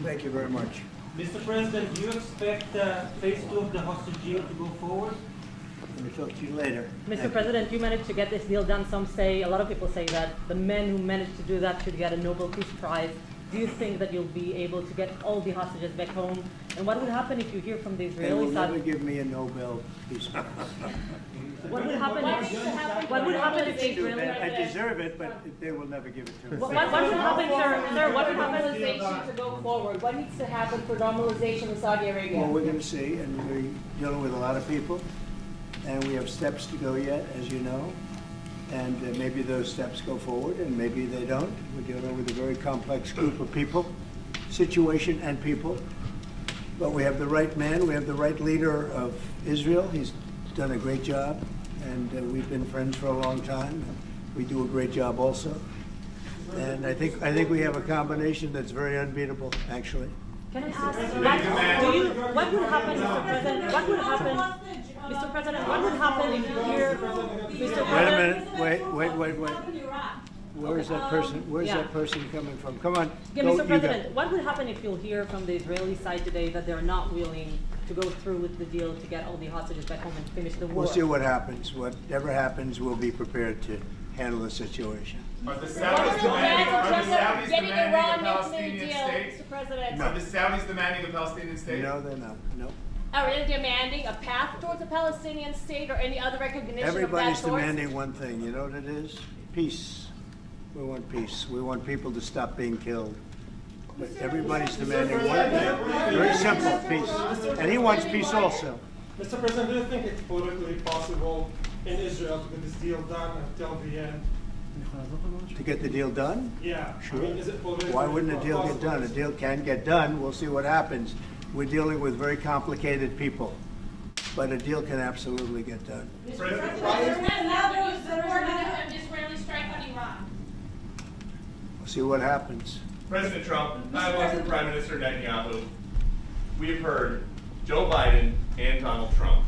Thank you very much. Mr. President, do you expect phase 2 of the hostage deal to go forward? Let me talk to you later. Mr. President, you managed to get this deal done. Some say, a lot of people say that the men who managed to do that should get a Nobel Peace Prize. Do you think that you'll be able to get all the hostages back home? And what would happen if you hear from the Israelis? They will never give me a Nobel Peace Prize. What would happen if the Israelis... I deserve it, but they will never give it to me. What would happen, sir? What would happen to go forward? What needs to happen for normalization with Saudi Arabia? Well, we're going to see, and we're dealing with a lot of people, and we have steps to go yet, as you know, and maybe those steps go forward, and maybe they don't. We're dealing with a very complex group of people, situation and people, but we have the right man, we have the right leader of Israel. He's done a great job, and we've been friends for a long time. And we do a great job also, and I think we have a combination that's very unbeatable, actually. Can I ask, what would happen, Mr. President? What would happen, Mr. President? What would happen if you hear, Mr. President? Wait a minute. Wait. Where is that person? Where's that person coming from? Come on. Yeah, Mr. President, what would happen if you'll hear from the Israeli side today that they're not willing to go through with the deal to get all the hostages back home and finish the war? We'll see what happens. Whatever happens, we'll be prepared to handle the situation. Are the Saudis demanding a Palestinian state? Mr. President? Are the Saudis demanding a Palestinian state? No, they're not. No. Are they demanding a path towards a Palestinian state or any other recognition Everybody's of that demanding one thing. You know what it is? Peace. We want peace. We want people to stop being killed. But everybody's demanding one thing. Very simple, peace. And he wants peace also. Mr. President, do you think it's politically possible in Israel to get this deal done until the end? To get the deal done? Yeah. Sure. I mean, is it politically Why wouldn't a deal get possible? done? A deal can get done. We'll see what happens. We're dealing with very complicated people. But a deal can absolutely get done. President, Israeli strike on Iran? We'll see what happens. President Trump, I welcome Prime Minister Netanyahu. We've heard Joe Biden and Donald Trump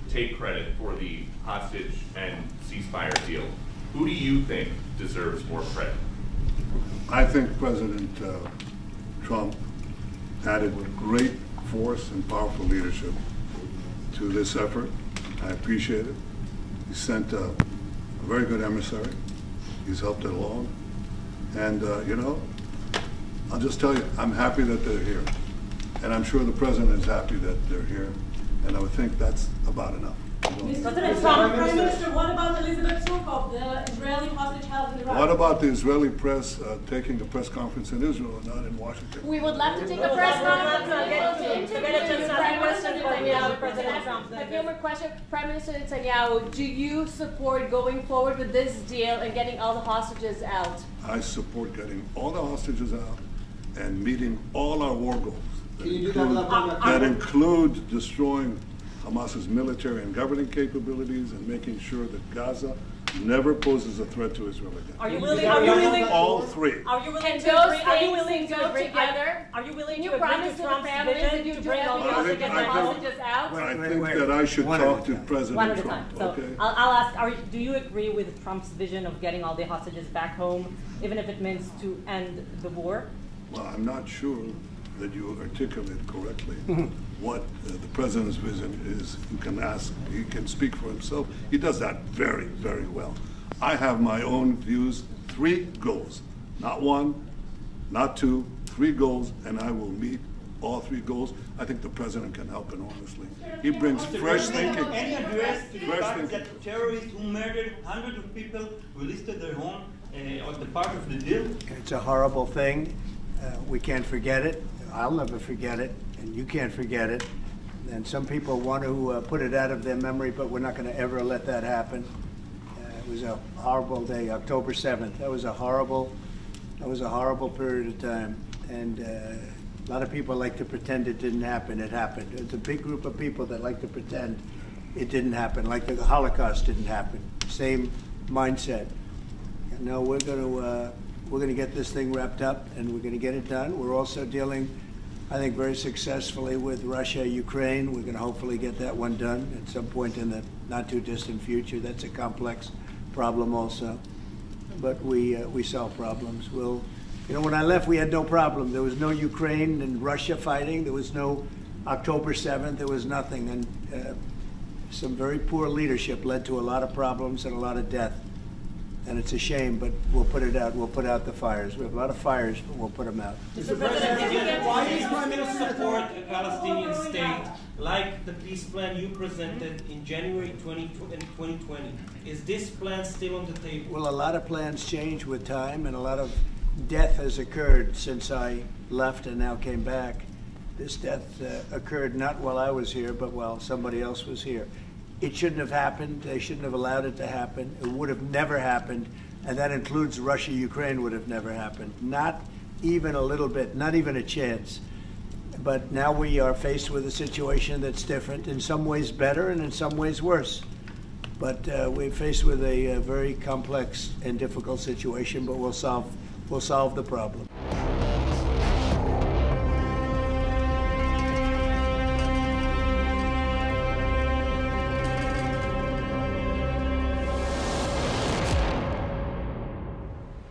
take credit for the hostage and ceasefire deal. Who do you think deserves more credit? I think President Trump added great force and powerful leadership to this effort. I appreciate it. He sent a very good emissary. He's helped it along. And, you know, I'll just tell you, I'm happy that they're here. And I'm sure the President is happy that they're here. And I would think that's about enough. President Trump, Prime Minister, what about Elizabeth Surkov, the Israeli hostage held in Iraq? What about the Israeli press taking a press conference in Israel and not in Washington? We would love to take a press conference. A few more questions. Prime Minister Netanyahu, do you support going forward with this deal and getting all the hostages out? I support getting all the hostages out and meeting all our war goals that include destroying Hamas's military and governing capabilities and making sure that Gaza never poses a threat to Israel again. Are you willing? All three. Are you willing Can to those agree? Are you things willing to go agree? together? Are you willing Can to you agree promise to to the Trump's families that vision you to do bring all the everything to get the hostages out? I think that I should talk to President One at a Trump. time. So Okay? I'll ask, do you agree with Trump's vision of getting all the hostages back home, even if it means to end the war? Well, I'm not sure that you articulate correctly what the President's vision is. You can ask, he can speak for himself. He does that very, very well. I have my own views, 3 goals, not 1, not 2, 3 goals, and I will meet all 3 goals. I think the President can help enormously. He brings fresh thinking. Any address to the fact that terrorists who murdered hundreds of people who listed their home as the part of the deal? It's a horrible thing. We can't forget it. I'll never forget it, and you can't forget it. And some people want to put it out of their memory, but we're not going to ever let that happen. It was a horrible day, October 7th. That was a horrible period of time. And a lot of people like to pretend it didn't happen. It happened. It's a big group of people that like to pretend it didn't happen, like the Holocaust didn't happen. Same mindset. No, we're going to get this thing wrapped up, and we're going to get it done. We're also dealing, I think, very successfully with Russia, Ukraine. We're going to hopefully get that one done at some point in the not too distant future. That's a complex problem also. but we solve problems. We'll, when I left, we had no problem. There was no Ukraine and Russia fighting. There was no October 7th. There was nothing. And some very poor leadership led to a lot of problems and a lot of death. And it's a shame, but we'll put it out. We'll put out the fires. We have a lot of fires, but we'll put them out. Mr. President, why does Prime Minister support a Palestinian state like the peace plan you presented in January 2020? Is this plan still on the table? Well, a lot of plans change with time, and a lot of death has occurred since I left and now came back. This death occurred not while I was here, but while somebody else was here. It shouldn't have happened. They shouldn't have allowed it to happen. It would have never happened, and that includes Russia-Ukraine would have never happened. Not even a little bit, not even a chance. But now we are faced with a situation that's different, in some ways better and in some ways worse. But we're faced with a very complex and difficult situation, but we'll solve the problem.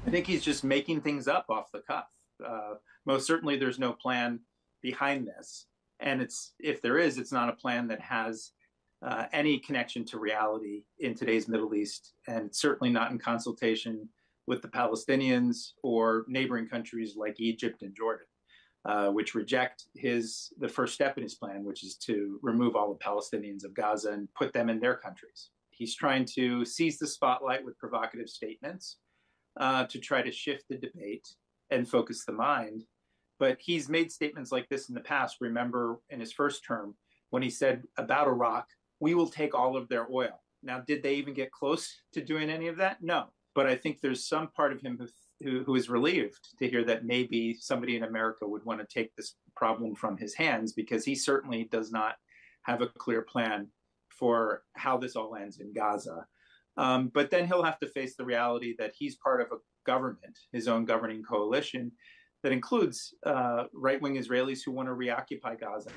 I think he's just making things up off the cuff. Most certainly there's no plan behind this. And if there is, it's not a plan that has any connection to reality in today's Middle East, and certainly not in consultation with the Palestinians or neighboring countries like Egypt and Jordan, which reject the first step in his plan, which is to remove all the Palestinians of Gaza and put them in their countries. He's trying to seize the spotlight with provocative statements to try to shift the debate and focus the mind. But he's made statements like this in the past. Remember in his first term when he said about Iraq, we will take all of their oil. Now, did they even get close to doing any of that? No. But I think there's some part of him who is relieved to hear that maybe somebody in America would want to take this problem from his hands, because he certainly does not have a clear plan for how this all ends in Gaza. But then he'll have to face the reality that he's part of a government, his own governing coalition, that includes right-wing Israelis who want to reoccupy Gaza.